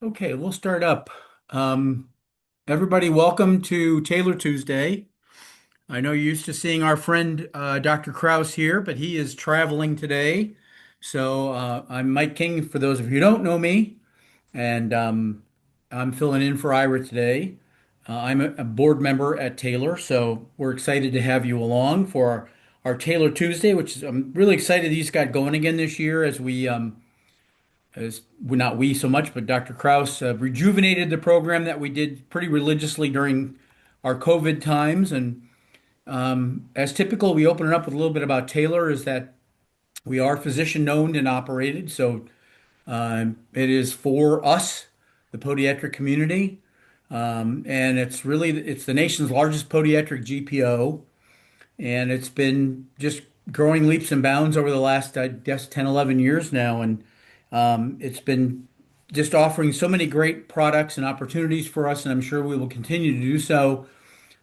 Okay, we'll start up. Um, Everybody, welcome to Taylor Tuesday. I know you're used to seeing our friend Dr. Kraus here, but he is traveling today. So I'm Mike King, for those of you who don't know me, and I'm filling in for Ira today. I'm a board member at Taylor, so we're excited to have you along for our Taylor Tuesday, which is I'm really excited these got going again this year as as well, not we so much, but Dr. Kraus rejuvenated the program that we did pretty religiously during our COVID times. And as typical, we open it up with a little bit about Taylor, is that we are physician owned and operated. So it is for us, the podiatric community. And it's the nation's largest podiatric GPO. And it's been just growing leaps and bounds over the last, I guess, 10, 11 years now. And it's been just offering so many great products and opportunities for us, and I'm sure we will continue to do so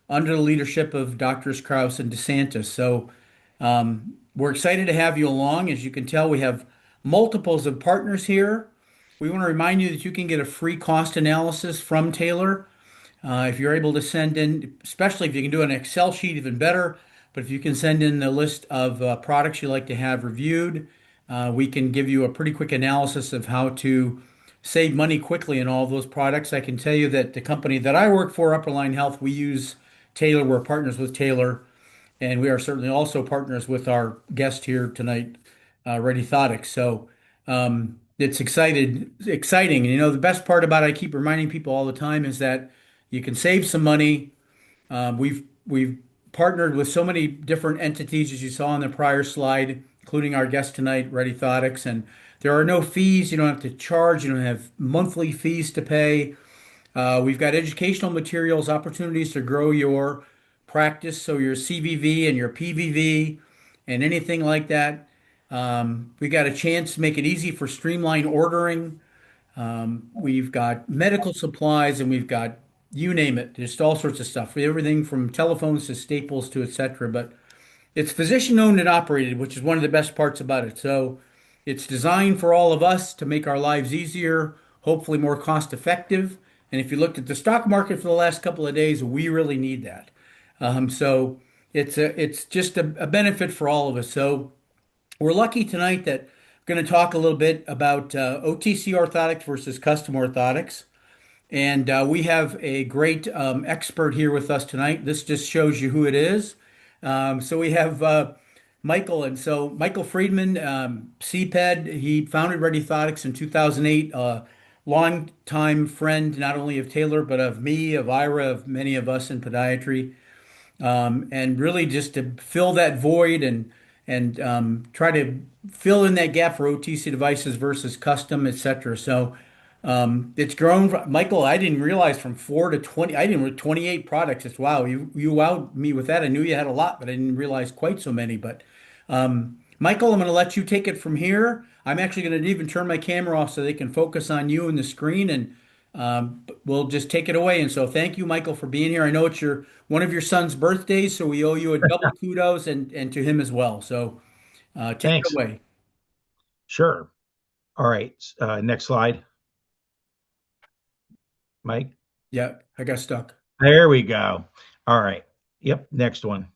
under the leadership of Doctors Kraus and DeSantis. So we're excited to have you along. As you can tell, we have multiples of partners here. We want to remind you that you can get a free cost analysis from Taylor. If you're able to send in, especially if you can do an Excel sheet, even better. But if you can send in the list of products you'd like to have reviewed, we can give you a pretty quick analysis of how to save money quickly in all of those products. I can tell you that the company that I work for, Upperline Health, we use Taylor. We're partners with Taylor, and we are certainly also partners with our guest here tonight, Redi-Thotics. So it's exciting. And the best part about it, I keep reminding people all the time, is that you can save some money. We've partnered with so many different entities, as you saw on the prior slide, including our guest tonight, Redi-Thotics, and there are no fees. You don't have to charge. You don't have monthly fees to pay. We've got educational materials, opportunities to grow your practice, so your CVV and your PVV and anything like that. We got a chance to make it easy for streamlined ordering. We've got medical supplies, and we've got, you name it, just all sorts of stuff. Everything from telephones to staples to etc. But it's physician owned and operated, which is one of the best parts about it. So it's designed for all of us to make our lives easier, hopefully more cost effective. And if you looked at the stock market for the last couple of days, we really need that. So it's just a benefit for all of us. So we're lucky tonight that we're going to talk a little bit about OTC orthotics versus custom orthotics. And we have a great expert here with us tonight. This just shows you who it is. So we have Michael. And so Michael Friedman, CPED, he founded Redi-Thotics in 2008, a longtime friend, not only of Taylor, but of me, of Ira, of many of us in podiatry. And really just to fill that void and try to fill in that gap for OTC devices versus custom, et cetera. So it's grown. Michael, I didn't realize from 4 to 20. I didn't 28 products. It's wow. You wowed me with that. I knew you had a lot, but I didn't realize quite so many. But Michael, I'm going to let you take it from here. I'm actually going to even turn my camera off so they can focus on you and the screen, and we'll just take it away. And so, thank you, Michael, for being here. I know it's your one of your son's birthdays, so we owe you a double kudos, and to him as well. So, take it Thanks. away. Sure. All right. Next slide, Mike. Yeah, I got stuck. There we go. All right. Yep. Next one.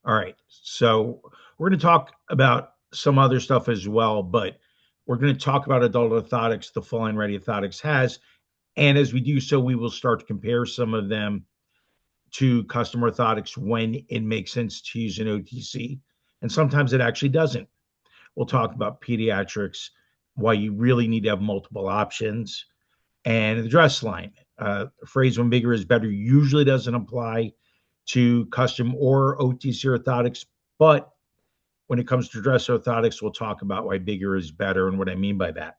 All right. So we're going to talk about some other stuff as well, but we're going to talk about adult orthotics, the full line Ready Orthotics has. And as we do so, we will start to compare some of them to custom orthotics when it makes sense to use an OTC. And sometimes it actually doesn't. We'll talk about pediatrics, why you really need to have multiple options, and the dress line. The phrase when bigger is better usually doesn't apply to custom or OTC orthotics, but when it comes to dress orthotics, we'll talk about why bigger is better and what I mean by that.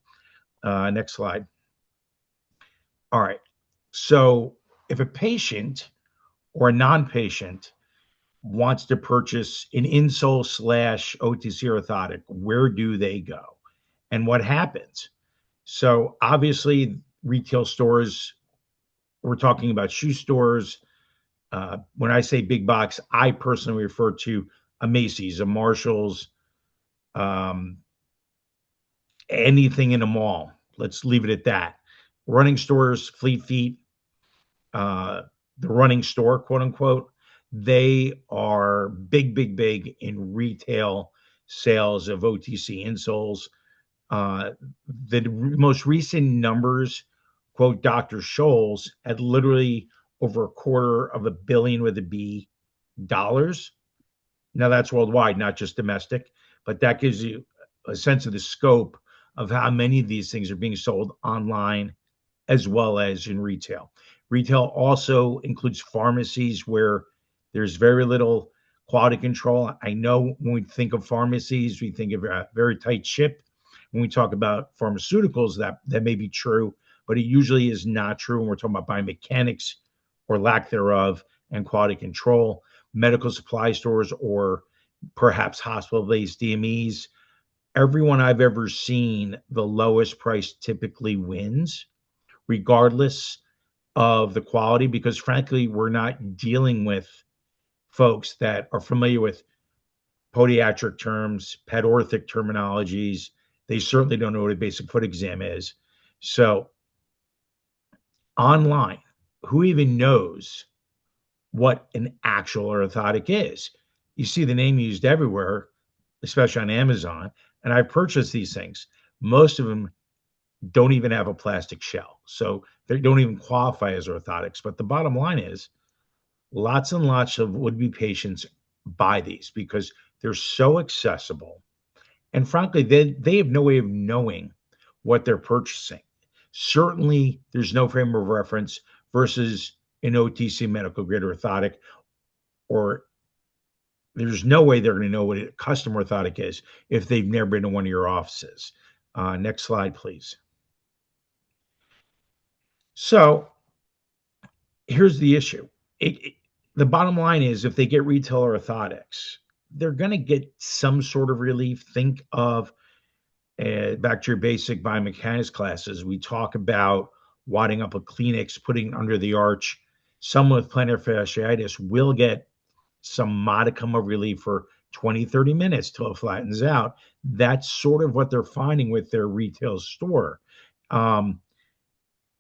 Next slide. All right. So if a patient or a non-patient wants to purchase an insole slash OTC orthotic, where do they go? And what happens? So obviously, retail stores, we're talking about shoe stores. When I say big box, I personally refer to a Macy's, a Marshall's, um, anything in a mall. Let's leave it at that. running stores, Fleet Feet, uh, the running store, quote unquote, they are big, big, big in retail sales of OTC insoles. Uh, the most recent numbers, quote Dr. Scholl's, at literally over $250 million with a B dollars. Now that's worldwide, not just domestic, but that gives you a sense of the scope of how many of these things are being sold online as well as in retail. Retail also includes pharmacies where there's very little quality control. I know when we think of pharmacies, we think of a very tight ship. When we talk about pharmaceuticals, that may be true, but it usually is not true when we're talking about biomechanics or lack thereof and quality control. Medical supply stores or perhaps hospital-based DMEs. Everyone I've ever seen, the lowest price typically wins regardless of the quality, because frankly, we're not dealing with folks that are familiar with podiatric terms, ped orthic terminologies. They certainly don't know what a basic foot exam is. So, online, who even knows what an actual orthotic is? You see the name used everywhere, especially on Amazon, and I've purchased these things. Most of them don't even have a plastic shell. So they don't even qualify as orthotics. But the bottom line is lots and lots of would-be patients buy these because they're so accessible. And frankly, they have no way of knowing what they're purchasing. Certainly, there's no frame of reference versus an OTC medical grade orthotic, or there's no way they're going to know what a custom orthotic is if they've never been to one of your offices. Next slide, please. So here's the issue. The bottom line is if they get retail orthotics, they're going to get some sort of relief. Think of back to your basic biomechanics classes. We talk about wadding up a Kleenex, putting it under the arch. Someone with plantar fasciitis will get some modicum of relief for 20, 30 minutes till it flattens out. That's sort of what they're finding with their retail store. Um,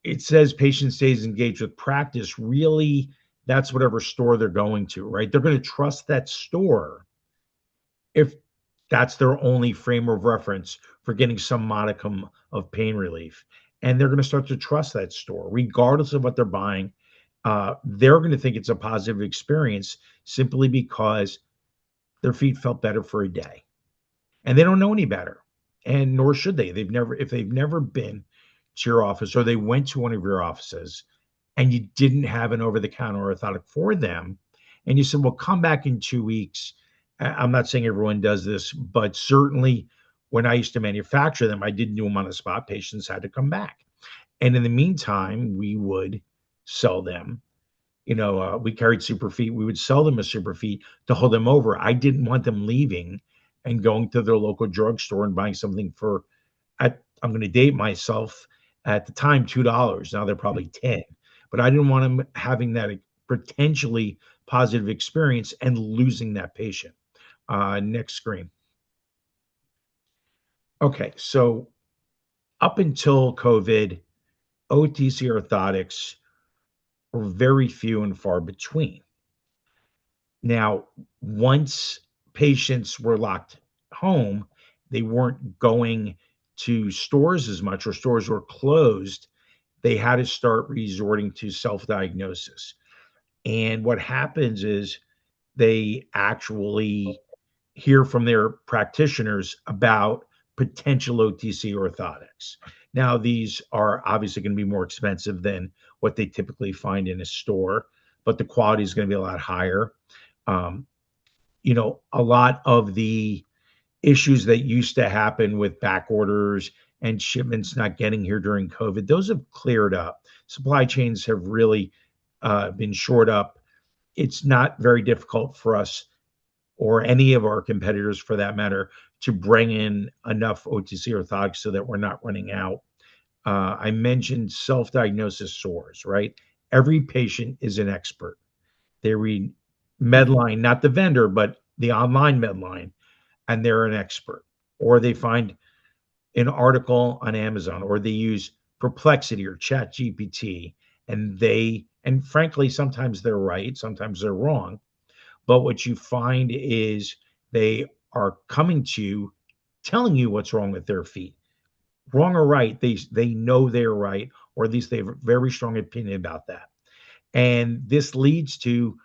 it says patient stays engaged with practice. Really, that's whatever store they're going to, right? They're going to trust that store if that's their only frame of reference for getting some modicum of pain relief. And they're going to start to trust that store, regardless of what they're buying. They're going to think it's a positive experience simply because their feet felt better for a day. And they don't know any better. And nor should they. If they've never been to your office or they went to one of your offices and you didn't have an over-the-counter orthotic for them, and you said, well, come back in 2 weeks. I'm not saying everyone does this, but certainly when I used to manufacture them, I didn't do them on the spot. Patients had to come back. And in the meantime, we would sell them. We carried super feet. We would sell them a super feet to hold them over. I didn't want them leaving and going to their local drugstore and buying something for, I'm going to date myself, at the time, $2. Now they're probably 10. But I didn't want them having that potentially positive experience and losing that patient. Next screen. Okay, so up until COVID, OTC orthotics were very few and far between. Now, once patients were locked home, they weren't going to stores as much, or stores were closed. They had to start resorting to self-diagnosis. And what happens is they actually hear from their practitioners about potential OTC orthotics. Now, these are obviously going to be more expensive than what they typically find in a store, but the quality is going to be a lot higher. Um, a lot of the issues that used to happen with back orders and shipments not getting here during COVID, those have cleared up. Supply chains have really been shored up. It's not very difficult for us or any of our competitors for that matter to bring in enough OTC orthotics so that we're not running out. I mentioned self-diagnosis source, right? Every patient is an expert. They read Medline, not the vendor, but the online Medline, and they're an expert. Or they find an article on Amazon, or they use Perplexity or Chat GPT, and frankly, sometimes they're right, sometimes they're wrong. But what you find is they are coming to you, telling you what's wrong with their feet. Wrong or right, they know they're right, or at least they have a very strong opinion about that. And this leads to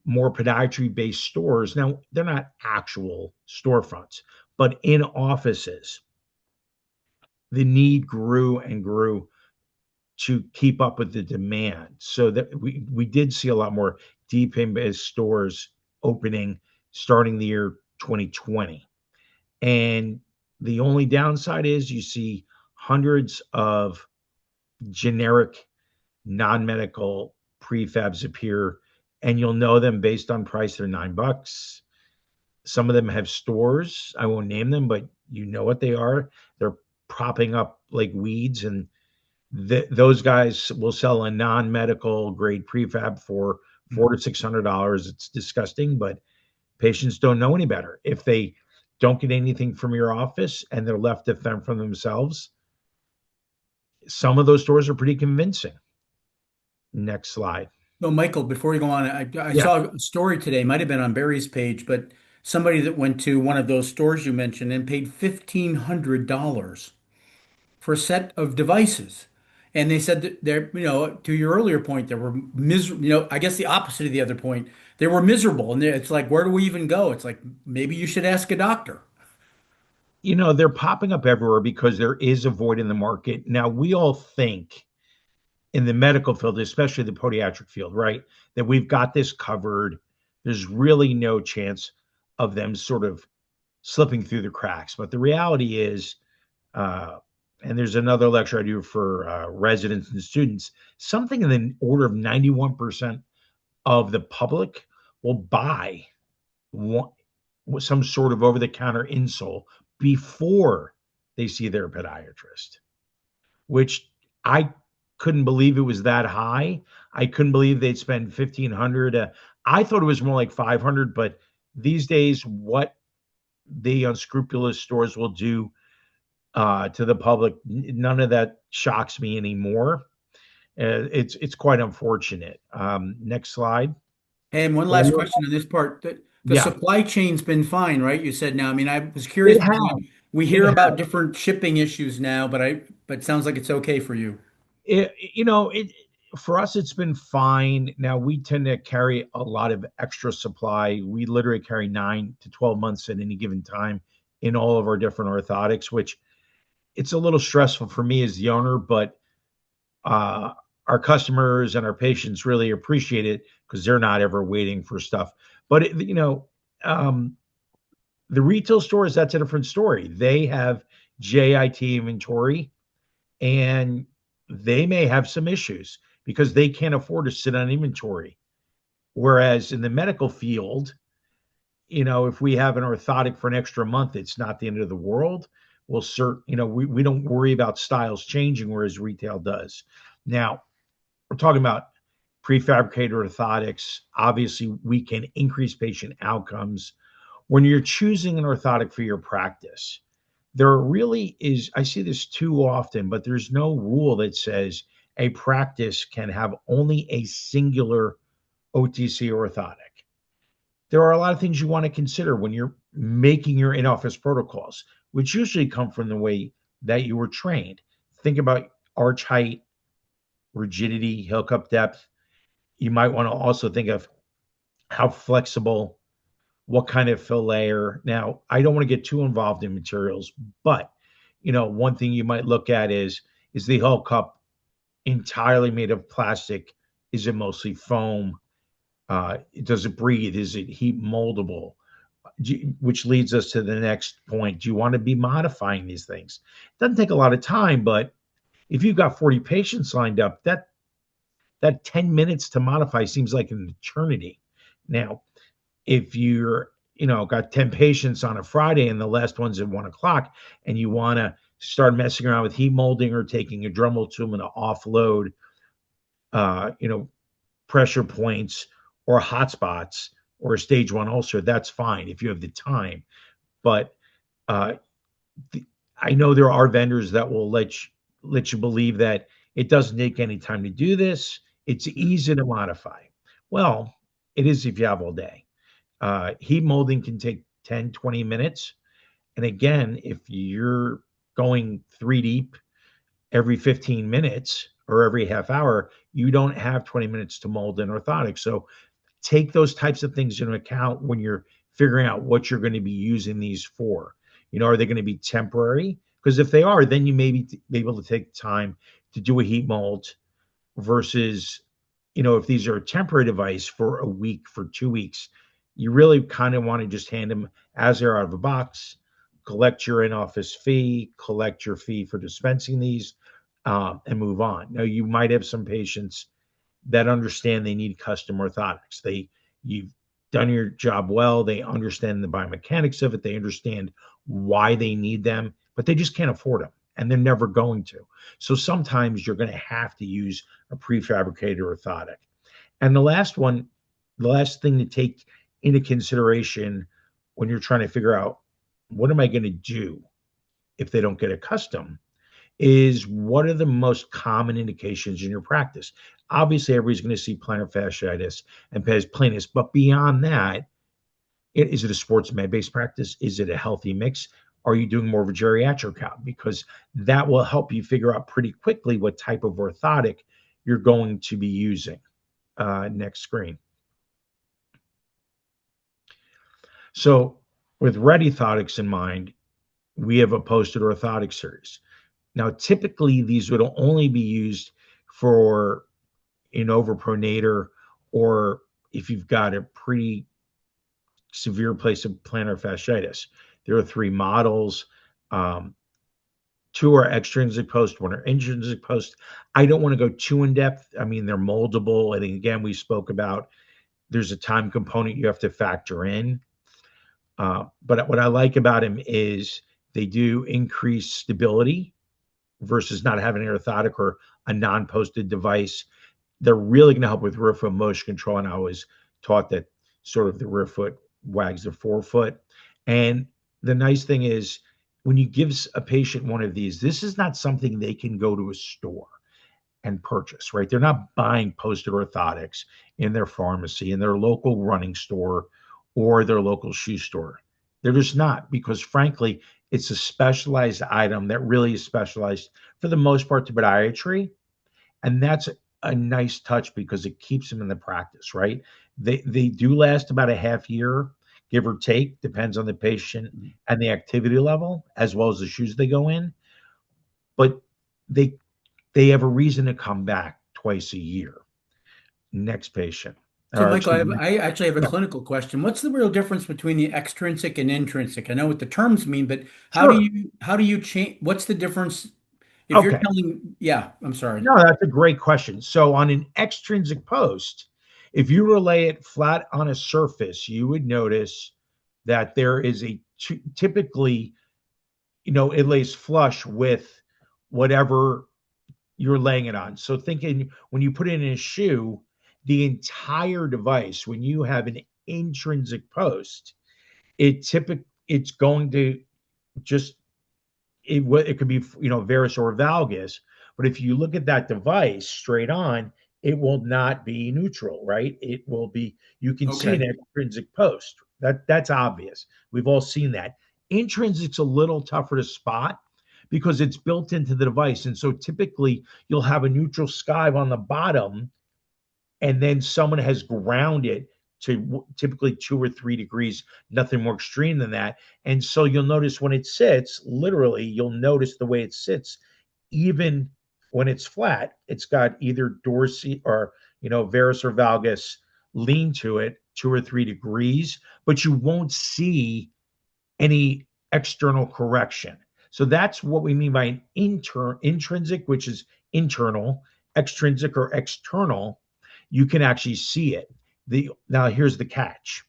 more podiatry based stores. Now, they're not actual storefronts, but in offices, the need grew and grew to keep up with the demand. So that we did see a lot more deep based stores opening starting the year 2020. And the only downside is you see hundreds of generic non-medical prefabs appear, and you'll know them based on price. They're $9. Some of them have stores. I won't name them, but you know what they are. They're propping up like weeds, and those guys will sell a non-medical grade prefab for $400 to $600. It's disgusting, but patients don't know any better. If they don't get anything from your office and they're left to fend for themselves, some of those stores are pretty convincing. Next slide. No, Michael, before you go on, I Yeah. saw a story today, might have been on Barry's page, but somebody that went to one of those stores you mentioned and paid $1,500 for a set of devices. And they said that they're, to your earlier point, they were miserable, I guess the opposite of the other point, they were miserable. And it's like, where do we even go? It's like, maybe you should ask a doctor. They're popping up everywhere because there is a void in the market. Now, we all think in the medical field, especially the podiatric field, right, that we've got this covered. There's really no chance of them sort of slipping through the cracks. But the reality is, and there's another lecture I do for residents and students, something in the order of 91% of the public will buy one, some sort of over the counter insole before they see their podiatrist, which I couldn't believe it was that high. I couldn't believe they'd spend 1,500. I thought it was more like 500, but these days, what the unscrupulous stores will do to the public, none of that shocks me anymore. It's quite unfortunate. Next slide. And one last question on this part. The Yeah, supply chain's been fine, right? You said now. I mean, I was curious it because has. we It hear has. about different shipping issues now, but it sounds like it's okay for you. It for us it's been fine. Now we tend to carry a lot of extra supply. We literally carry 9 to 12 months at any given time in all of our different orthotics, which it's a little stressful for me as the owner, but uh, our customers and our patients really appreciate it because they're not ever waiting for stuff. But um, the retail stores, that's a different story. They have JIT inventory, and they may have some issues because they can't afford to sit on inventory. Whereas in the medical field, if we have an orthotic for an extra month, it's not the end of the world. We don't worry about styles changing, whereas retail does. Now, we're talking about prefabricated orthotics. Obviously, we can increase patient outcomes. When you're choosing an orthotic for your practice, there really is, I see this too often, but there's no rule that says a practice can have only a singular OTC orthotic. There are a lot of things you want to consider when you're making your in-office protocols, which usually come from the way that you were trained. Think about arch height, rigidity, heel cup depth. You might want to also think of how flexible, what kind of fill layer. Now, I don't want to get too involved in materials, but one thing you might look at is the heel cup entirely made of plastic? Is it mostly foam? Does it breathe? Is it heat moldable? Which leads us to the next point. Do you want to be modifying these things? It doesn't take a lot of time, but if you've got 40 patients lined up, that 10 minutes to modify seems like an eternity. Now, if you're got 10 patients on a Friday and the last one's at 1 o'clock, and you want to start messing around with heat molding or taking a Dremel tool to offload uh, you know pressure points or hot spots or a stage 1 ulcer, that's fine if you have the time. But uh, I know there are vendors that will let let you believe that it doesn't take any time to do this. It's easy to modify. Well, it is if you have all day. Heat molding can take 10, 20 minutes. And again, if you're going three deep every 15 minutes or every half hour, you don't have 20 minutes to mold an orthotic. So take those types of things into account when you're figuring out what you're going to be using these for. Are they going to be temporary? Because if they are, then you may be able to take time to do a heat mold versus, if these are a temporary device for a week, for 2 weeks, you really kind of want to just hand them as they're out of the box, collect your in-office fee, collect your fee for dispensing these, and move on. Now, you might have some patients that understand they need custom orthotics. You've done your job well. They understand the biomechanics of it. They understand why they need them, but they just can't afford them, and they're never going to. So sometimes you're going to have to use a prefabricated orthotic. And the last thing to take into consideration when you're trying to figure out what am I going to do if they don't get a custom is what are the most common indications in your practice. Obviously, everybody's going to see plantar fasciitis and pes planus, but beyond that, is it a sports med-based practice? Is it a healthy mix? Are you doing more of a geriatric route? Because that will help you figure out pretty quickly what type of orthotic you're going to be using. Next screen. So with Redi-Thotics in mind, we have a posted orthotic series. Now, typically, these would only be used for an overpronator or if you've got a pretty severe place of plantar fasciitis. There are 3 models. 2 are extrinsic post, 1 are intrinsic post. I don't want to go too in depth. I mean, they're moldable. And again, we spoke about there's a time component you have to factor in. But what I like about them is they do increase stability versus not having an orthotic or a non-posted device. They're really going to help with rear foot motion control. And I was taught that sort of the rear foot wags the forefoot. And the nice thing is when you give a patient one of these, this is not something they can go to a store and purchase, right? They're not buying posted orthotics in their pharmacy, in their local running store, or their local shoe store. They're just not, because frankly, it's a specialized item that really is specialized for the most part to podiatry. And that's a nice touch because it keeps them in the practice, right? They do last about a half year, give or take, depends on the patient and the activity level, as well as the shoes they go in. But they have a reason to come back twice a year. Next patient. So, Or Michael, excuse me. I actually have a clinical question. What's the real difference between the extrinsic and intrinsic? I know what the terms mean, but Sure. how do you change? What's the difference if you're Okay. telling? Yeah, I'm sorry. No, that's a great question. So on an extrinsic post, if you were to lay it flat on a surface, you would notice that there is typically, it lays flush with whatever you're laying it on. So thinking when you put it in a shoe, the entire device, when you have an intrinsic post, it's going to just it could be varus or valgus, but if you look at that device straight on, it will not be neutral, right? It will be, you can see an Okay. extrinsic post. That's obvious. We've all seen that. Intrinsic's a little tougher to spot because it's built into the device. And so typically you'll have a neutral skive on the bottom and then someone has ground it to typically 2 or 3 degrees, nothing more extreme than that. And so you'll notice when it sits, literally, you'll notice the way it sits, even when it's flat, it's got either dorsi or, varus or valgus lean to it 2 or 3 degrees, but you won't see any external correction. So that's what we mean by an intrinsic, which is internal, extrinsic or external. You can actually see it. Now here's the catch.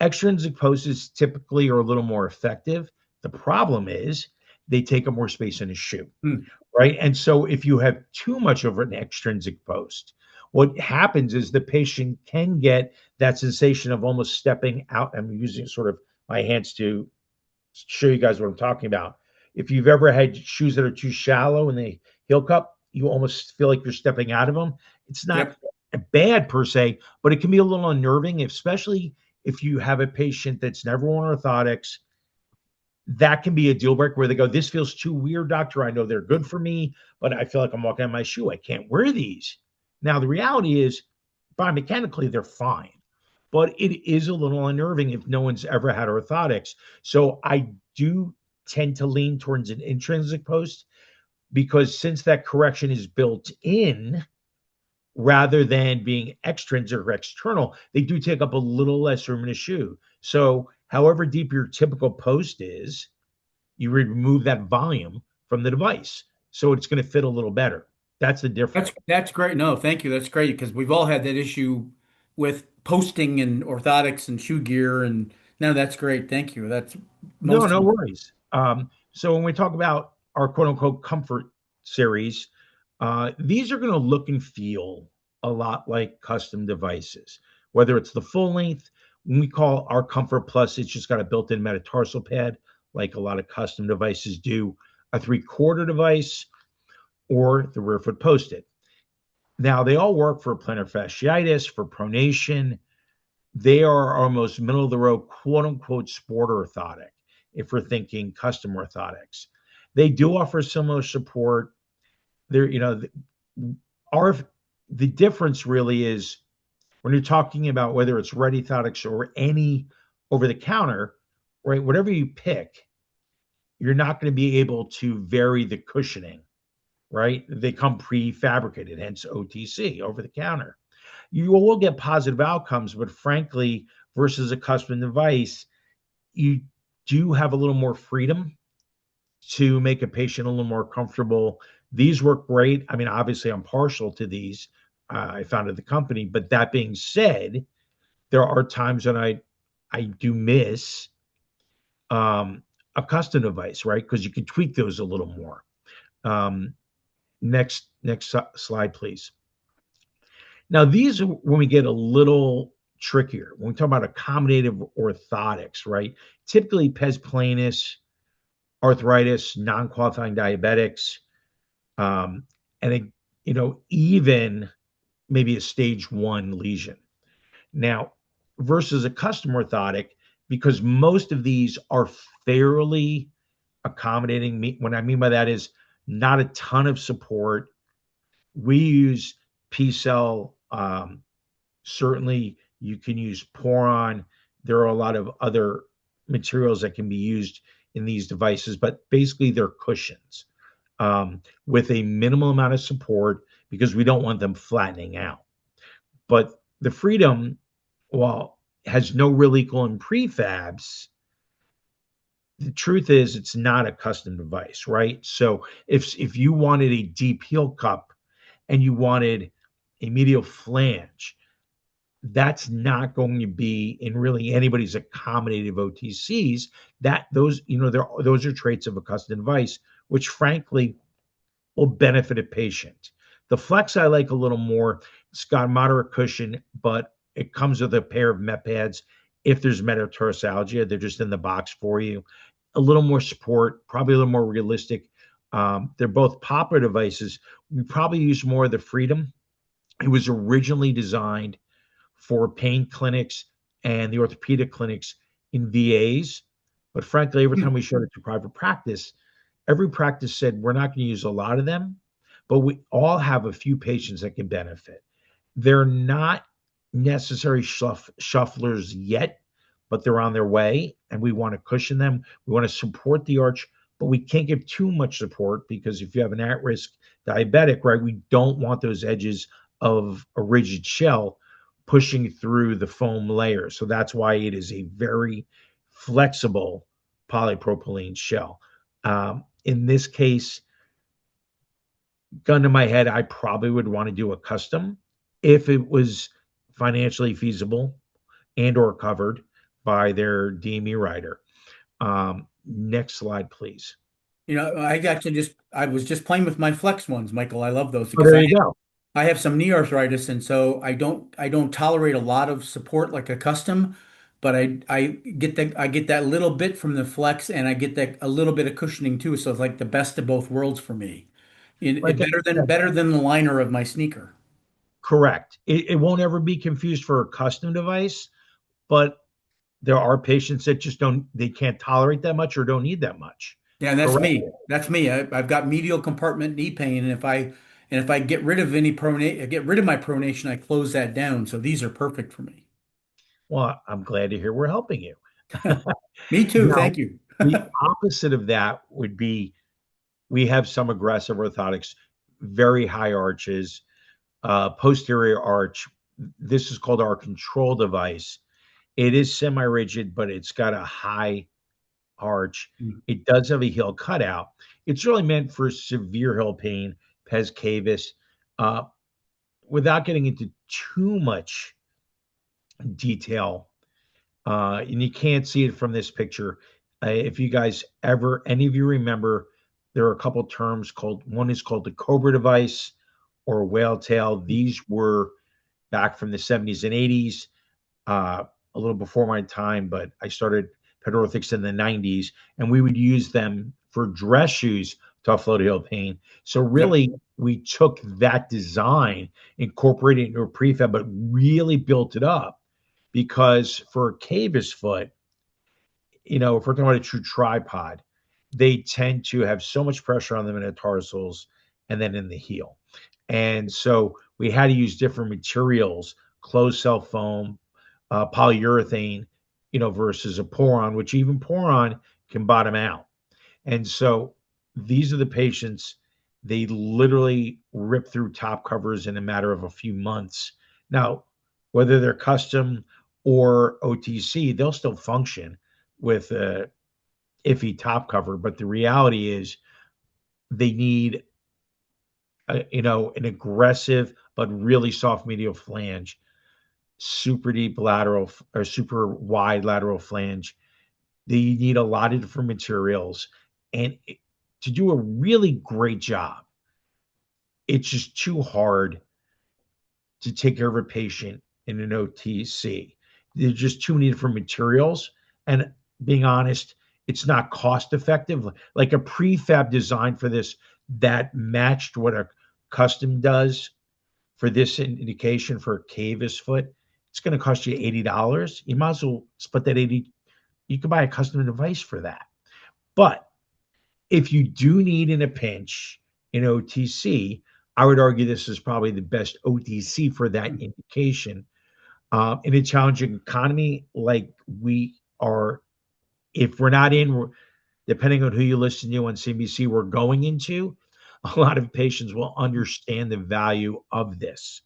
Extrinsic posts typically are a little more effective. The problem is they take up more space in a shoe, Hmm. right? And so if you have too much of an extrinsic post, what happens is the patient can get that sensation of almost stepping out. I'm using sort of my hands to show you guys what I'm talking about. if you've ever had shoes that are too shallow in the heel cup, you almost feel like you're stepping out of them. It's not Yep. bad per se, but it can be a little unnerving, especially if you have a patient that's never worn orthotics. That can be a deal breaker where they go, "This feels too weird, doctor. I know they're good for me, but I feel like I'm walking on my shoe. I can't wear these." Now, the reality is, biomechanically, they're fine, but it is a little unnerving if no one's ever had orthotics. So I do tend to lean towards an intrinsic post because since that correction is built in rather than being extrinsic or external, they do take up a little less room in a shoe. So, however deep your typical post is, you remove that volume from the device. So it's going to fit a little better. That's the difference. That's great. No, thank you. That's great because we've all had that issue with posting and orthotics and shoe gear, and no, that's great. Thank you. That's No, most no of worries. So when we talk about our quote unquote comfort series, these are going to look and feel a lot like custom devices, whether it's the full length. When we call our Comfort Plus, it's just got a built in metatarsal pad, like a lot of custom devices do, a 3/4 device, or the rear foot posted. Now, they all work for plantar fasciitis, for pronation. They are our most middle of the road, quote unquote, sport orthotic, if we're thinking custom orthotics. They do offer similar support. They're, our the difference really is when you're talking about whether it's Redi-Thotics or any over the counter, right? Whatever you pick, you're not going to be able to vary the cushioning, right? They come prefabricated, hence OTC, over the counter. You will get positive outcomes, but frankly, versus a custom device, you do have a little more freedom to make a patient a little more comfortable. These work great. I mean, obviously, I'm partial to these. I founded the company, but that being said, there are times when I do miss a custom device, right? Because you can tweak those a little more. Um, next slide, please. Now, these are when we get a little trickier. When we talk about accommodative orthotics, right? Typically, pes planus, arthritis, non-qualifying diabetics, um, and even maybe a stage 1 lesion. Now, versus a custom orthotic, because most of these are fairly accommodating. What I mean by that is not a ton of support. We use P-cell. Certainly, you can use Poron. There are a lot of other materials that can be used in these devices, but basically they're cushions with a minimal amount of support because we don't want them flattening out. But the Freedom, while has no real equal in prefabs, the truth is it's not a custom device, right? So if you wanted a deep heel cup and you wanted a medial flange, that's not going to be in really anybody's accommodative OTCs. That those, those are traits of a custom device, which frankly will benefit a patient. The Flex I like a little more. It's got moderate cushion, but it comes with a pair of Met pads. If there's metatarsalgia, they're just in the box for you. A little more support, probably a little more realistic. They're both popular devices. We probably use more of the Freedom. It was originally designed for pain clinics and the orthopedic clinics in VAs. But frankly, every time them. we showed it to private practice, every practice said, we're not going to use a lot of them, but we all have a few patients that can benefit. They're not necessary shufflers yet, but they're on their way, and we want to cushion them. We want to support the arch, but we can't give too much support because if you have an at-risk diabetic, right, we don't want those edges of a rigid shell pushing through the foam layer. So that's why it is a very flexible polypropylene shell. In this case, gun to my head, I probably would want to do a custom if it was financially feasible and or covered by their DME writer. Next slide, please. I was just playing with my Flex ones, Michael. I love those Oh, because there you go. I have some knee arthritis, and so I don't tolerate a lot of support like a custom. but I get that little bit from the flex, and I get that a little bit of cushioning too. So it's like the best of both worlds for me. Like I said, Better than the liner of my sneaker. correct. It won't ever be confused for a custom device, but there are patients that just don't, they can't tolerate that much or don't need that much. Yeah, and that's Correct. me. That's me. I've got medial compartment knee pain, and if I get rid of any pronate, get rid of my pronation, I close that down. So these are perfect for me. Well, I'm glad to hear we're helping you. Me too. Now, Thank you. the opposite of that would be we have some aggressive orthotics, very high arches, posterior arch. This is called our control device. It is semi-rigid, but it's got a high arch. It does have a heel cutout. It's really meant for severe heel pain, pes cavus. Uh, Without getting into too much detail, and you can't see it from this picture. If you guys ever, any of you remember, there are a couple terms called, one is called the Cobra device or whale tail. These were back from the 70s and 80s, a little before my time, but I started Pedorthics in the 90s, and we would use them for dress shoes to offload heel pain. So Yep. really, we took that design, incorporated it into a prefab, but really built it up because for a cavus foot, if we're talking about a true tripod, they tend to have so much pressure on them in the tarsals and then in the heel. And so we had to use different materials, closed cell foam, polyurethane, versus a poron, which even poron can bottom out. And so these are the patients, they literally rip through top covers in a matter of a few months. Now, whether they're custom or OTC, they'll still function with a iffy top cover. But the reality is they need, an aggressive but really soft medial flange, super deep lateral or super wide lateral flange. They need a lot of different materials. And to do a really great job, it's just too hard to take care of a patient in an OTC. There's just too many different materials. And being honest, it's not cost effective. Like a prefab design for this that matched what a custom does for this indication for a cavus foot, it's going to cost you $80. You might as well split that 80. You can buy a custom device for that. But if you do need in a pinch in OTC, I would argue this is probably the best OTC for that indication. In a challenging economy like we are, if we're not in, depending on who you listen to on CNBC, we're going into, a lot of patients will understand the value of this.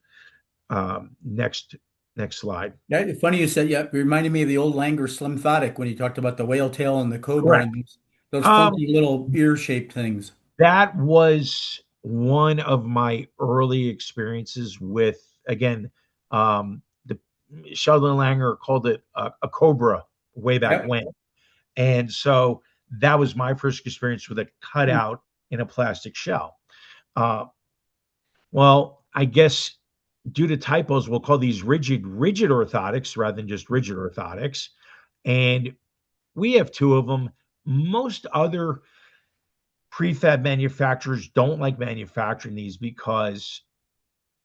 Next slide. Yeah, it's funny you said, yeah, it reminded me of the old Langer Slim-Thotic when he talked about the whale tail and the cobra Correct. and those Um, funky little ear-shaped things. that was one of my early experiences with, again, the Sheldon Langer called it a cobra way back Yep. when. And so that was my first experience with a Hmm. cutout in a plastic shell. Uh, well, I guess due to typos, we'll call these rigid orthotics rather than just rigid orthotics. And we have two of them. Most other prefab manufacturers don't like manufacturing these because,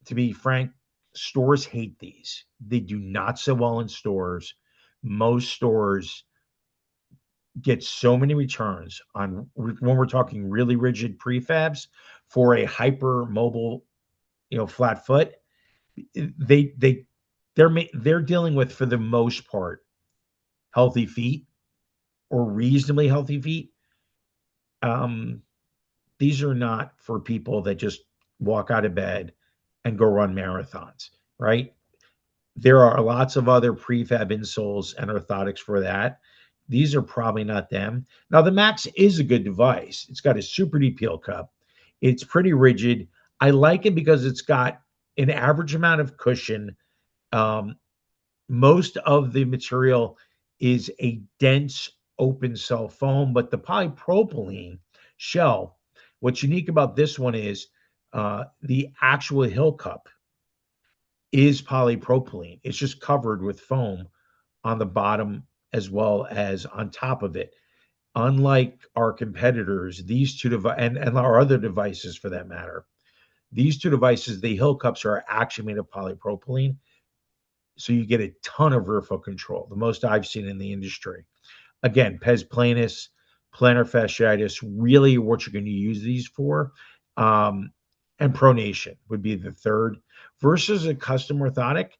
to be frank, stores hate these. They do not sell well in stores. Most stores get so many returns on when we're talking really rigid prefabs for a hyper mobile, flat foot. They they they're dealing with, for the most part, healthy feet or reasonably healthy feet. Um, these are not for people that just walk out of bed and go run marathons, right? There are lots of other prefab insoles and orthotics for that. These are probably not them. Now, the Max is a good device. It's got a super deep heel cup. It's pretty rigid. I like it because it's got an average amount of cushion. Um, Most of the material is a dense open cell foam, but the polypropylene shell, what's unique about this one is the actual heel cup is polypropylene. It's just covered with foam on the bottom as well as on top of it. Unlike our competitors, these two and our other devices for that matter, these two devices, the heel cups are actually made of polypropylene. So you get a ton of rear-foot control, the most I've seen in the industry. Again, pes planus, plantar fasciitis, really what you're going to use these for. Um, and pronation would be the third. Versus a custom orthotic,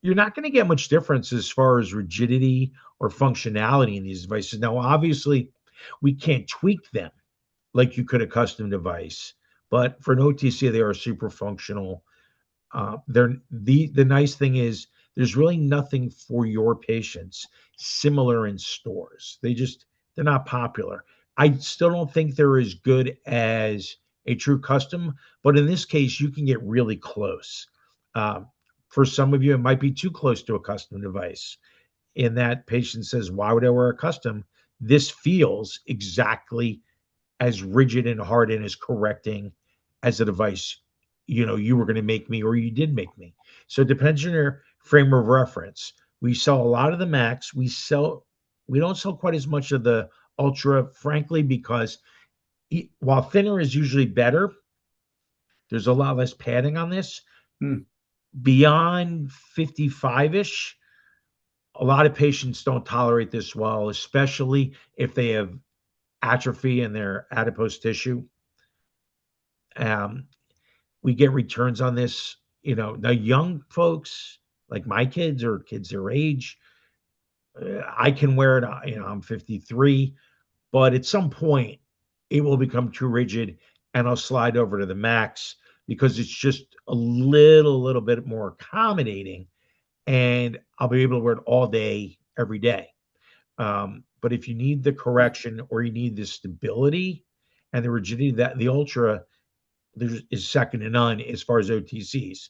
you're not going to get much difference as far as rigidity or functionality in these devices. Now, obviously, we can't tweak them like you could a custom device, but for an OTC, they are super functional. They're the nice thing is there's really nothing for your patients similar in stores. They're not popular. I still don't think they're as good as a true custom, but in this case, you can get really close. Um, for some of you, it might be too close to a custom device. In that patient says, "Why would I wear a custom?" This feels exactly as rigid and hard and as correcting as a device you were going to make me or you did make me. So it depends on your frame of reference. We sell a lot of the Max. We don't sell quite as much of the Ultra, frankly, because while thinner is usually better, there's a lot less padding on this. Hmm. Beyond 55-ish, a lot of patients don't tolerate this well, especially if they have atrophy in their adipose tissue. Um, we get returns on this. The young folks, like my kids or kids their age, I can wear it. I'm 53, but at some point it will become too rigid and I'll slide over to the Max because it's just a little bit more accommodating and I'll be able to wear it all day, every day. But if you need the correction or you need the stability and the rigidity, that the Ultra is second to none as far as OTCs.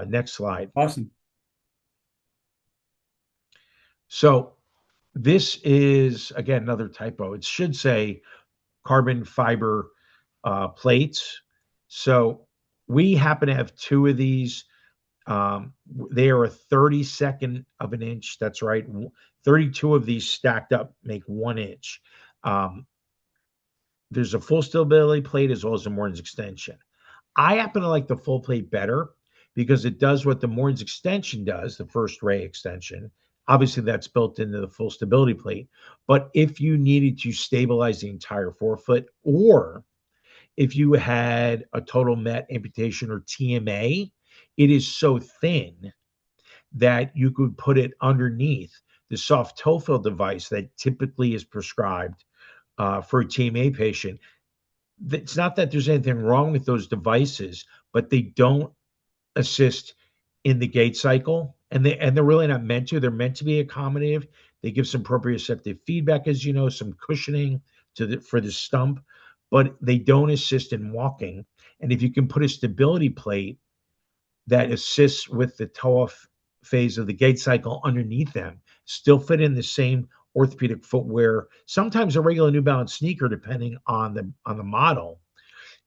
Next slide. Awesome. So this is, again, another typo. It should say carbon fiber plates. So we happen to have two of these. They are a 32nd of an inch. That's right. 32 of these stacked up make 1 inch. Um, there's a full stability plate as well as a Morton's extension. I happen to like the full plate better because it does what the Morton's extension does, the first ray extension. Obviously, that's built into the full stability plate. But if you needed to stabilize the entire forefoot, or if you had a total met amputation or TMA, it is so thin that you could put it underneath the soft toe fill device that typically is prescribed for a TMA patient. It's not that there's anything wrong with those devices, but they don't assist in the gait cycle, and they're really not meant to. They're meant to be accommodative. They give some proprioceptive feedback, as you know, some cushioning for the stump, but they don't assist in walking. And if you can put a stability plate that assists with the toe off phase of the gait cycle underneath them, still fit in the same orthopedic footwear, sometimes a regular New Balance sneaker, depending on the model.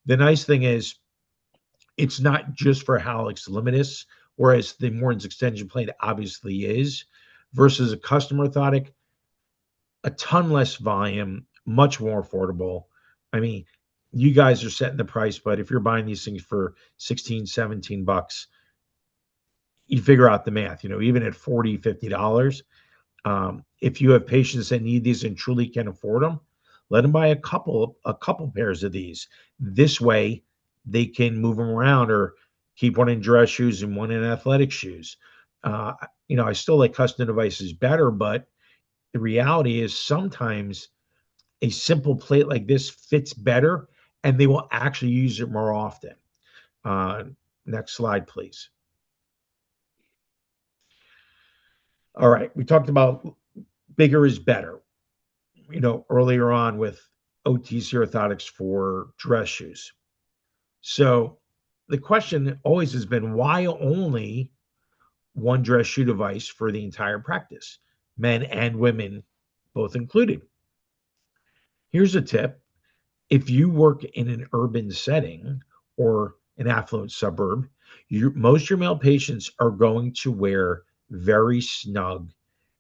The nice thing is it's not just for hallux limitus, whereas the Morton's extension plate obviously is, versus a custom orthotic, a ton less volume, much more affordable. I mean, you guys are setting the price, but if you're buying these things for 16, $17, you figure out the math, even at $40, $50. If you have patients that need these and truly can afford them, let them buy a couple pairs of these. This way, they can move them around or keep one in dress shoes and one in athletic shoes. Uh, I still like custom devices better, but the reality is sometimes a simple plate like this fits better, and they will actually use it more often. Uh, Next slide, please. All right, we talked about bigger is better. Earlier on with OTC orthotics for dress shoes. So the question always has been, why only one dress shoe device for the entire practice, men and women both included? Here's a tip. If you work in an urban setting or an affluent suburb, most of your male patients are going to wear very snug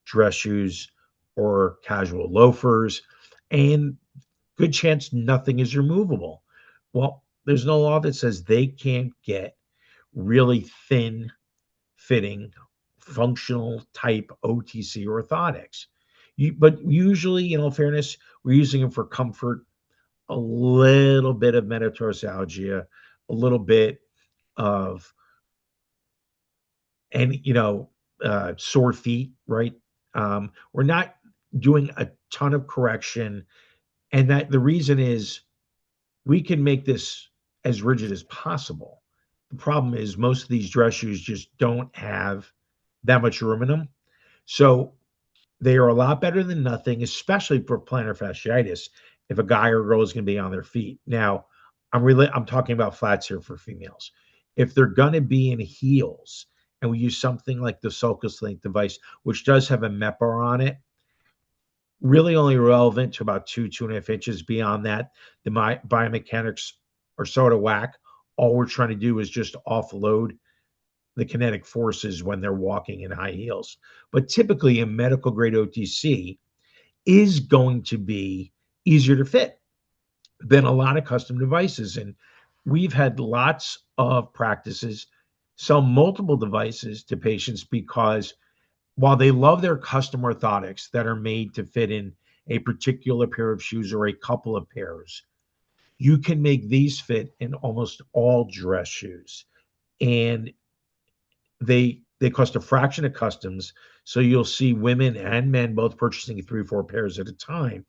dress shoes or casual loafers, and good chance nothing is removable. Well, there's no law that says they can't get really thin fitting, functional type OTC orthotics. But usually, in all fairness, we're using them for comfort, a little bit of metatarsalgia, a little bit of, and sore feet, right? We're not doing a ton of correction, and that the reason is we can make this as rigid as possible. The problem is most of these dress shoes just don't have that much room in them. So they are a lot better than nothing, especially for plantar fasciitis. If a guy or girl is going to be on their feet. Now, I'm talking about flats here for females. If they're going to be in heels, and we use something like the sulcus link device, which does have a MEPR on it, really only relevant to about 2.5 inches. Beyond that, the biomechanics are sort of whack. All we're trying to do is just offload the kinetic forces when they're walking in high heels. But typically, a medical grade OTC is going to be easier to fit than a lot of custom devices. And we've had lots of practices sell multiple devices to patients because while they love their custom orthotics that are made to fit in a particular pair of shoes or a couple of pairs, you can make these fit in almost all dress shoes. And they cost a fraction of customs. So you'll see women and men both purchasing 3 or 4 pairs at a time.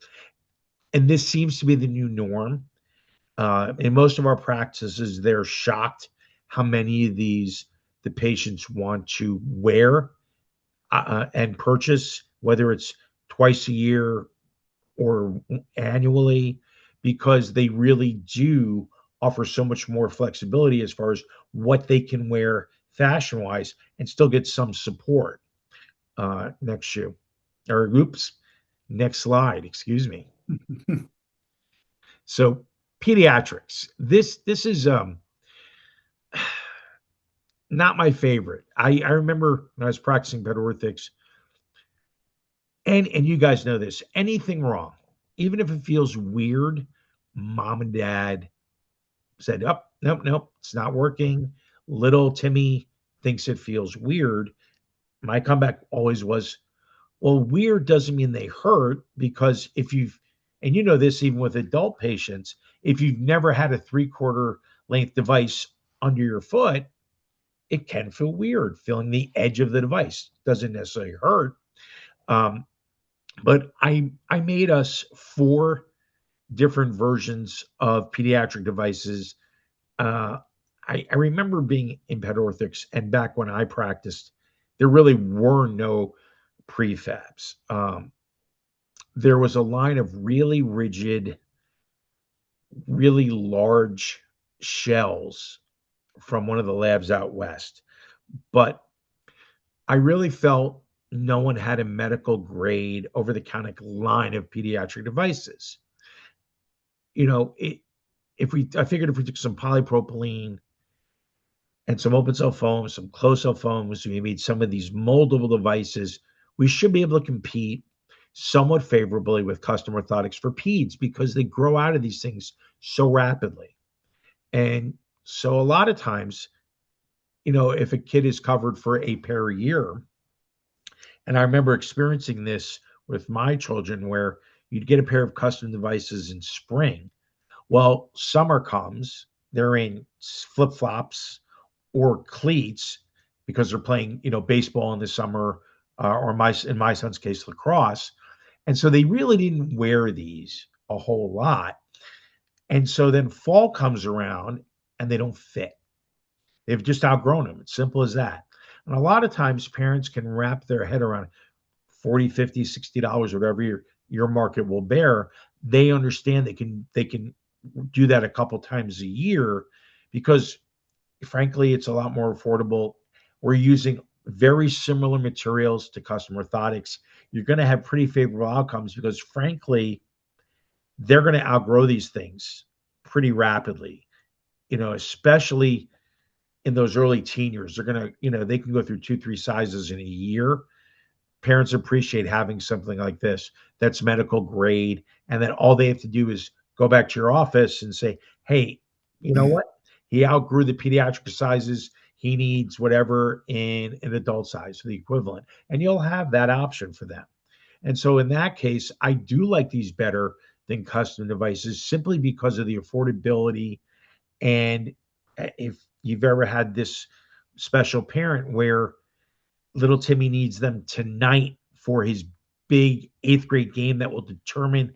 And this seems to be the new norm. In most of our practices, they're shocked how many of these the patients want to wear and purchase, whether it's twice a year or annually, because they really do offer so much more flexibility as far as what they can wear fashion wise and still get some support. Next shoe, or oops, next slide, excuse me. So pediatrics. This is not my favorite. I remember when I was practicing pedorthics, and you guys know this, anything wrong, even if it feels weird, mom and dad said, oh, nope, it's not working. Little Timmy thinks it feels weird. My comeback always was, well, weird doesn't mean they hurt, because if you've, and you know this even with adult patients, if you've never had a 3/4 length device under your foot, it can feel weird. Feeling the edge of the device doesn't necessarily hurt. But I made us 4 different versions of pediatric devices. I remember being in pedorthics, and back when I practiced, there really were no prefabs. There was a line of really rigid, really large shells from one of the labs out west. But I really felt no one had a medical grade over the counter line of pediatric devices. I figured if we took some polypropylene and some open cell foam, some closed cell foams, we made some of these moldable devices, we should be able to compete somewhat favorably with custom orthotics for peds, because they grow out of these things so rapidly. And so a lot of times, if a kid is covered for a pair a year, and I remember experiencing this with my children where you'd get a pair of custom devices in spring. Well, summer comes, they're in flip-flops or cleats because they're playing, baseball in the summer, or in my son's case, lacrosse. And so they really didn't wear these a whole lot. And so then fall comes around and they don't fit. They've just outgrown them. It's simple as that. And a lot of times parents can wrap their head around $40, $50, $60, whatever your market will bear. They understand they can do that a couple times a year, because frankly, it's a lot more affordable. We're using very similar materials to custom orthotics. You're going to have pretty favorable outcomes because frankly, they're going to outgrow these things pretty rapidly, especially in those early teen years. They're gonna, they can go through 2, 3 sizes in a year. Parents appreciate having something like this that's medical grade, and then all they have to do is go back to your office and say, "Hey, you know what? He outgrew the pediatric sizes. He needs whatever in an adult size, the equivalent," and you'll have that option for them. And so in that case, I do like these better than custom devices simply because of the affordability. And if you've ever had this special parent where little Timmy needs them tonight for his big 8th grade game that will determine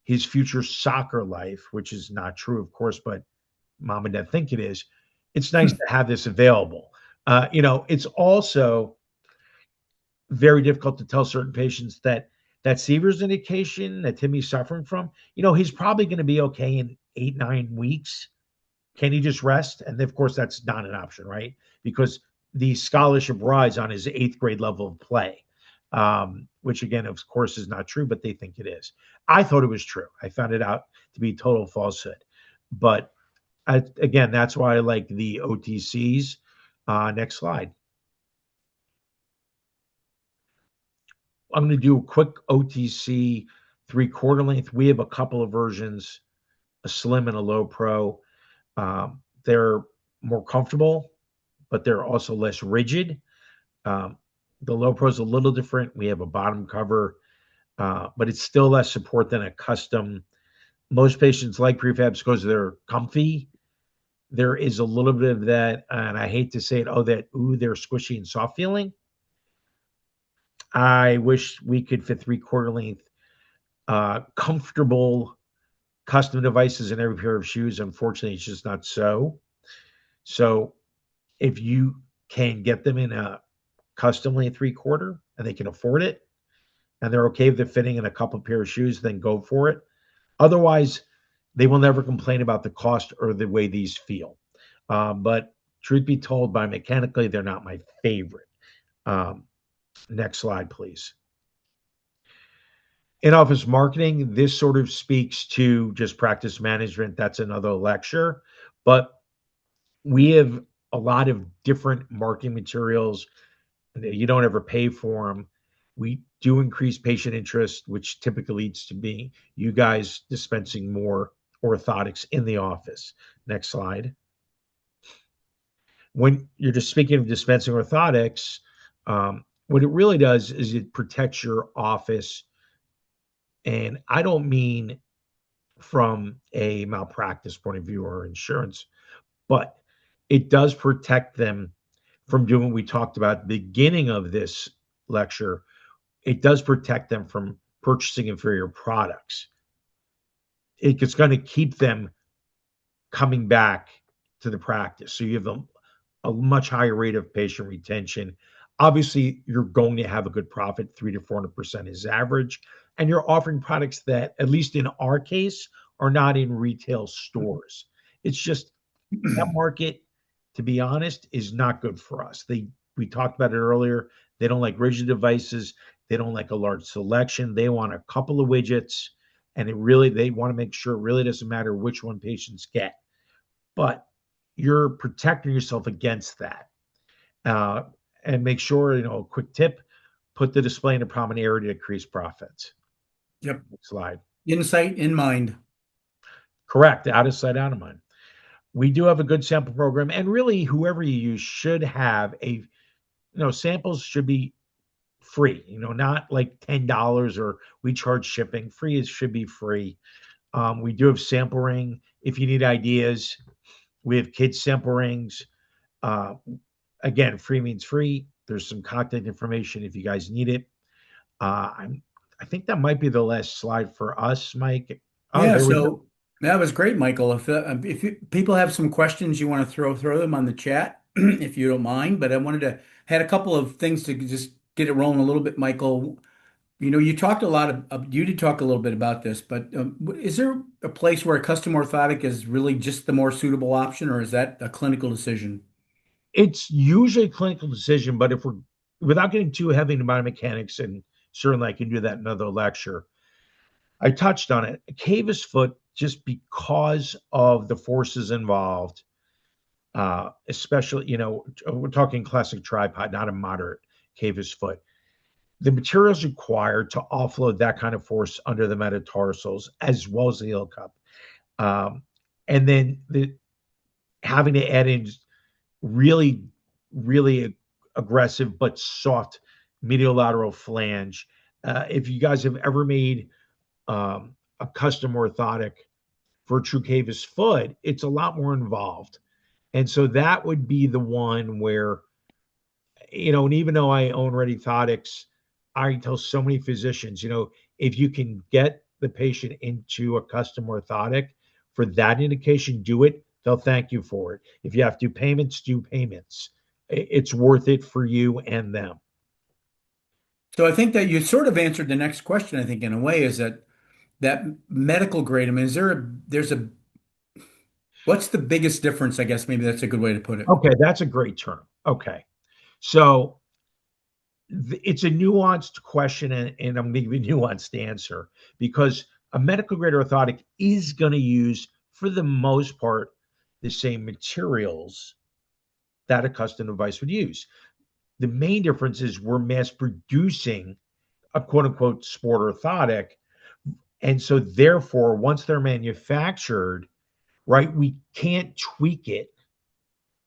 his future soccer life, which is not true, of course, but mom and dad think it is. It's nice to have this available. It's also very difficult to tell certain patients that that Seaver's indication that Timmy's suffering from, he's probably going to be okay in 8, 9 weeks. Can he just rest? And of course, that's not an option, right? Because the scholarship rides on his 8th grade level of play, which again, of course, is not true, but they think it is. I thought it was true. I found it out to be total falsehood. But again, that's why I like the OTCs. Next slide. I'm going to do a quick OTC 3/4 length. We have a couple of versions, a slim and a low pro. They're more comfortable, but they're also less rigid. The low pro is a little different. We have a bottom cover, but it's still less support than a custom. Most patients like prefabs because they're comfy. There is a little bit of that, and I hate to say it, they're squishy and soft feeling. I wish we could fit 3/4 length, comfortable custom devices in every pair of shoes. Unfortunately, it's just not so. So if you can get them in a custom length 3/4 and they can afford it and they're okay with it fitting in a couple pair of shoes, then go for it. Otherwise, they will never complain about the cost or the way these feel. But truth be told, biomechanically, they're not my favorite. Next slide, please. In-office marketing, this sort of speaks to just practice management. That's another lecture. But we have a lot of different marketing materials. You don't ever pay for them. We do increase patient interest, which typically leads to you guys dispensing more orthotics in the office. Next slide. When you're just speaking of dispensing orthotics, what it really does is it protects your office. And I don't mean from a malpractice point of view or insurance, but it does protect them from doing what we talked about at the beginning of this lecture. It does protect them from purchasing inferior products. It's going to keep them coming back to the practice. So you have a much higher rate of patient retention. Obviously, you're going to have a good profit. 300 to 400% is average. And you're offering products that, at least in our case, are not in retail stores. It's just that market, to be honest, is not good for us. We talked about it earlier. They don't like rigid devices. They don't like a large selection. They want a couple of widgets, and they want to make sure it really doesn't matter which one patients get. But you're protecting yourself against that. And make sure, a quick tip, put the display in a prominent area to increase profits. Yep. Next slide. Insight in mind. Correct. Out of sight, out of mind. We do have a good sample program, and really whoever you use should have samples should be free, not like $10 or we charge shipping. Should be free. We do have sample ring. If you need ideas, we have kids sample rings. Again, free means free. There's some contact information if you guys need it. I think that might be the last slide for us, Mike. Yeah, there we go. That was great, Michael. People have some questions you want to throw them on the chat, if you don't mind. But I had a couple of things to just get it rolling a little bit, Michael. You talked you did talk a little bit about this, but is there a place where a custom orthotic is really just the more suitable option, or is that a clinical decision? It's usually a clinical decision, but without getting too heavy into biomechanics, and certainly I can do that in another lecture, I touched on it. A cavus foot, just because of the forces involved, especially, we're talking classic tripod, not a moderate cavus foot. The materials required to offload that kind of force under the metatarsals as well as the heel cup. Um, and then having to add in really, really aggressive but soft medial lateral flange. If you guys have ever made a custom orthotic for a true cavus foot, it's a lot more involved. And so that would be the one where, and even though I own Redi-Thotics, I tell so many physicians, if you can get the patient into a custom orthotic for that indication, do it. They'll thank you for it. If you have to do payments, do payments. It's worth it for you and them. So I think that you sort of answered the next question, I think, in a way, is that medical grade. I mean, what's the biggest difference? I guess maybe that's a good way to put it. Okay, that's a great term. Okay. So it's a nuanced question, and I'm going to give you a nuanced answer because a medical grade orthotic is going to use, for the most part, the same materials that a custom device would use. The main difference is we're mass producing a quote unquote sport orthotic. And so, therefore, once they're manufactured, right, we can't tweak it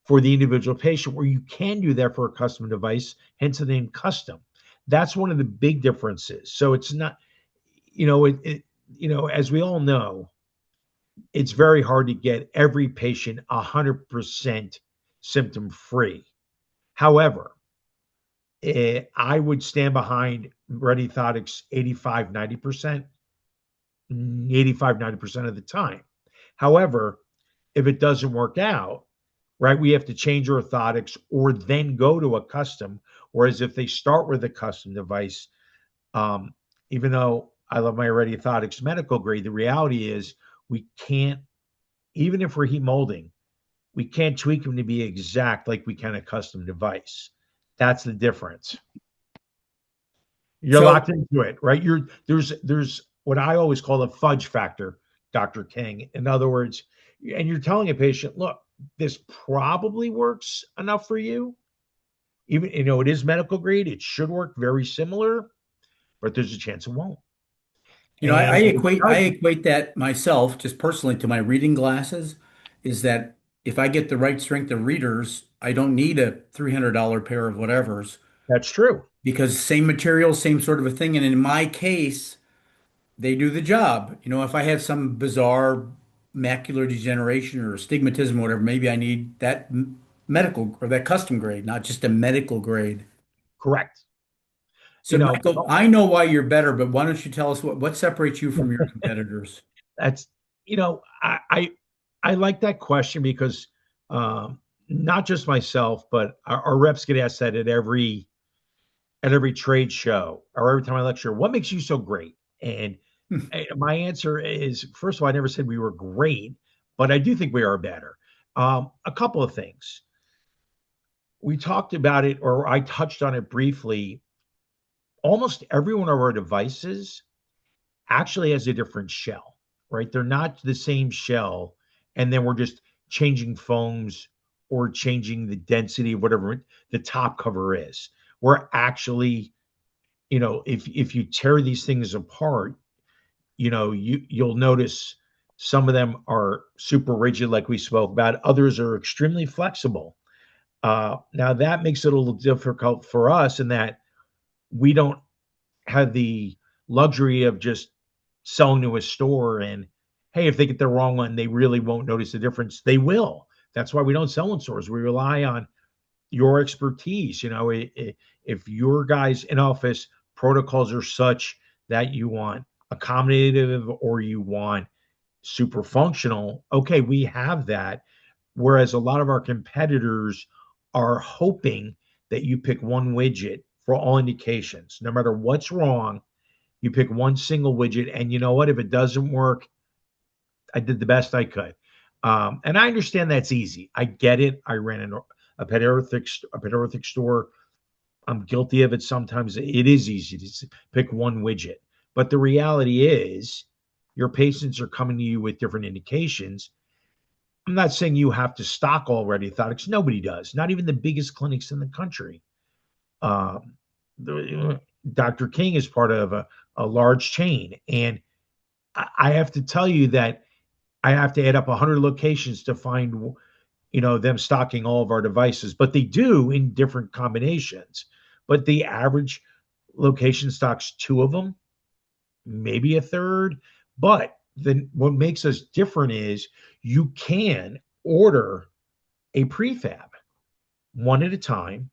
for the individual patient, where you can do that for a custom device, hence the name custom. That's one of the big differences. So it's not, as we all know, it's very hard to get every patient 100% symptom free. However, I would stand behind Redi-Thotics 85, 90% of the time. However, if it doesn't work out, right, we have to change orthotics or then go to a custom. Whereas if they start with a custom device, even though I love my Redi-Thotics medical grade, the reality is we can't, even if we're heat molding, we can't tweak them to be exact like we can a custom device. That's the difference. You're So, locked into it, right? There's what I always call the fudge factor, Dr. King. In other words, and you're telling a patient, look, this probably works enough for you. Even, it is medical grade. It should work very similar, but there's a chance it won't. I And equate that myself, just personally, to my reading glasses, is that if I get the right strength of readers, I don't need a $300 pair of whatevers that's true. because same material, same sort of a thing. And in my case, they do the job. If I have some bizarre macular degeneration or astigmatism or whatever, maybe I need that medical or that custom grade, not just a medical grade. Correct. So, Michael, I know why you're better, but why don't you tell us what separates you from your competitors? that's I like that question because not just myself, but our reps get asked that at every trade show or every time I lecture. What makes you so great? And my answer is, first of all, I never said we were great, but I do think we are better. A couple of things. We talked about it, or I touched on it briefly. Almost every one of our devices actually has a different shell, right? They're not the same shell. And then we're just changing foams or changing the density of whatever the top cover is. We're actually, if you tear these things apart, you'll notice some of them are super rigid, like we spoke about. Others are extremely flexible. Now that makes it a little difficult for us in that we don't have the luxury of just selling to a store and, hey, if they get the wrong one, they really won't notice the difference. They will. That's why we don't sell in stores. We rely on your expertise. If your guys in office protocols are such that you want accommodative or you want super functional, okay, we have that. Whereas a lot of our competitors are hoping that you pick one widget for all indications. No matter what's wrong, you pick one single widget. And you know what? If it doesn't work, I did the best I could. And I understand that's easy. I get it. I ran a pet orthotic store. I'm guilty of it sometimes. It is easy to pick one widget. But the reality is, your patients are coming to you with different indications. I'm not saying you have to stock all Redi-Thotics. Nobody does. Not even the biggest clinics in the country. Um, Dr. King is part of a large chain, and I have to tell you that I have to add up 100 locations to find them stocking all of our devices, but they do in different combinations. But the average location stocks two of them, maybe a third. But then what makes us different is you can order a prefab one at a time,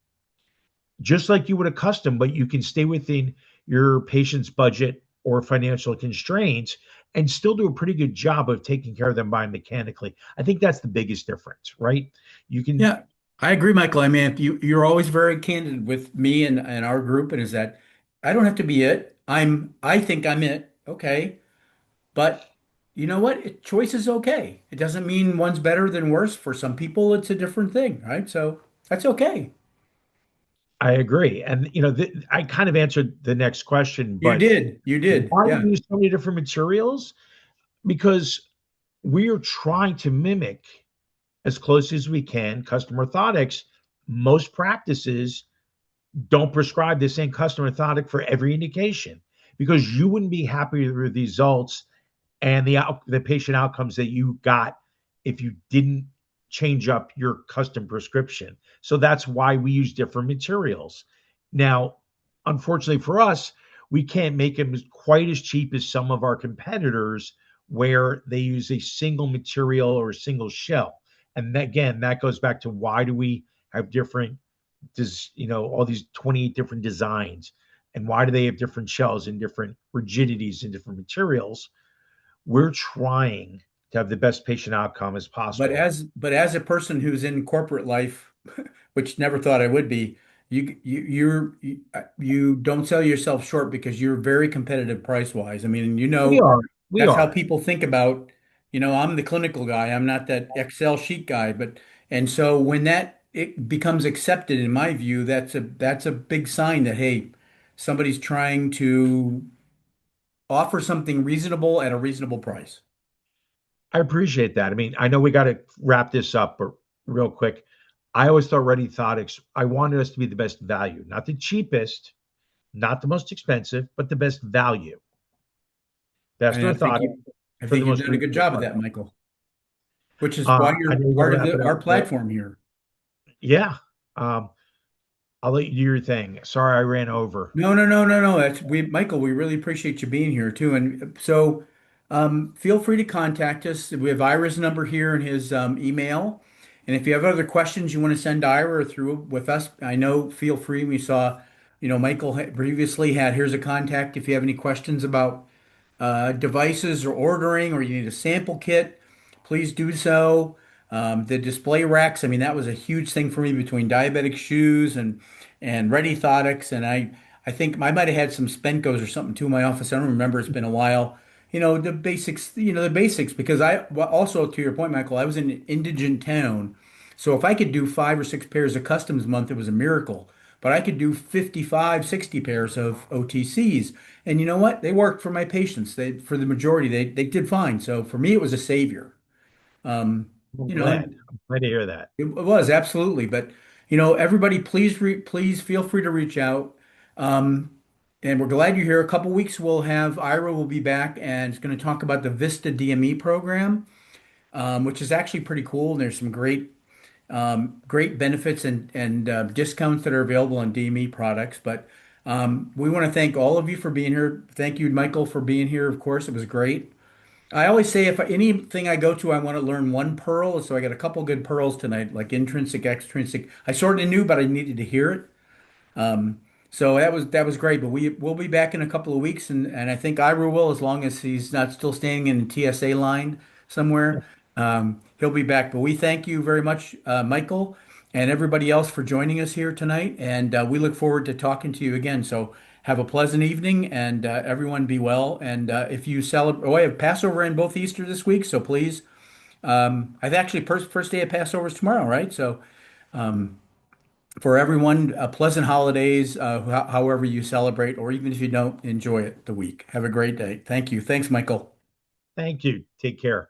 just like you would a custom, but you can stay within your patient's budget or financial constraints and still do a pretty good job of taking care of them biomechanically. I think that's the biggest difference, right? You can, Yeah, I agree, Michael. I mean, if you're always very candid with me and our group, and is that I don't have to be it. I think I'm it. Okay. But you know what? Choice is okay. It doesn't mean one's better than worse. For some people, it's a different thing, right? So that's okay. I agree. And, I kind of answered the next question, You but did. You did. why do Yeah. we use so many different materials? Because we are trying to mimic as close as we can custom orthotics. Most practices don't prescribe the same custom orthotic for every indication because you wouldn't be happy with the results and the patient outcomes that you got if you didn't change up your custom prescription. So that's why we use different materials. Now, unfortunately for us, we can't make them quite as cheap as some of our competitors where they use a single material or a single shell. And again, that goes back to why do we have different all these 28 different designs, and why do they have different shells and different rigidities and different materials? We're trying to have the best patient outcome as But possible. as a person who's in corporate life, which never thought I would be, you don't sell yourself short because you're very competitive price wise. I mean, We are. We that's how are. people think about, I'm the clinical guy. I'm not that Excel sheet guy, but and so when that it becomes accepted in my view, that's a big sign that hey, somebody's trying to offer something reasonable at a reasonable price. I appreciate that. I mean, I know we got to wrap this up, but real quick, I always thought Redi-Thotics, I wanted us to be the best value, not the cheapest, not the most expensive, but the best value. Best And orthotic I for think the you've most done a good reasonable job of price. that, Michael, which is why I you're know we got to part of wrap it up, our but platform here. yeah, um, I'll let you do your thing. Sorry, I ran over. No, no, no, no, no. Michael, we really appreciate you being here too. And so, feel free to contact us. We have Ira's number here and his email. And if you have other questions you want to send Ira through with us, I know, feel free. We saw, Michael previously had, here's a contact if you have any questions about devices or ordering, or you need a sample kit, please do so. The display racks, I mean, that was a huge thing for me between diabetic shoes and Redi-Thotics, and I think I might have had some Spencos or something too in my office. I don't remember. It's been a while. The basics. The basics. Because well, also to your point, Michael, I was in an indigent town, so if I could do 5 or 6 pairs of customs a month, it was a miracle. But I could do 55, 60 pairs of OTCs. And you know what? They worked for my patients. For the majority, they did fine. So for me, it was a savior. Um, I'm glad. and I'm glad to hear that. it was absolutely. But everybody, please feel free to reach out. Um, and we're glad you're here. A couple weeks, Ira will be back and it's going to talk about the Vista DME program, which is actually pretty cool. And there's some great benefits and discounts that are available on DME products. But we want to thank all of you for being here. Thank you, Michael, for being here. Of course, it was great. I always say if anything I go to, I want to learn one pearl. So I got a couple good pearls tonight, like intrinsic, extrinsic. I sort of knew, but I needed to hear it. Um, so that was great. But we'll be back in a couple of weeks, and I think Ira will, as long as he's not still standing in the TSA line somewhere. He'll be back. But we thank you very much, Michael, and everybody else for joining us here tonight. And we look forward to talking to you again. So have a pleasant evening, and everyone be well. And if you celebrate, I have Passover and both Easter this week, so please. I've actually first day of Passover is tomorrow, right? So for everyone, pleasant holidays, however you celebrate, or even if you don't enjoy it the week. Have a great day. Thank you. Thanks, Michael. Thank you. Take care.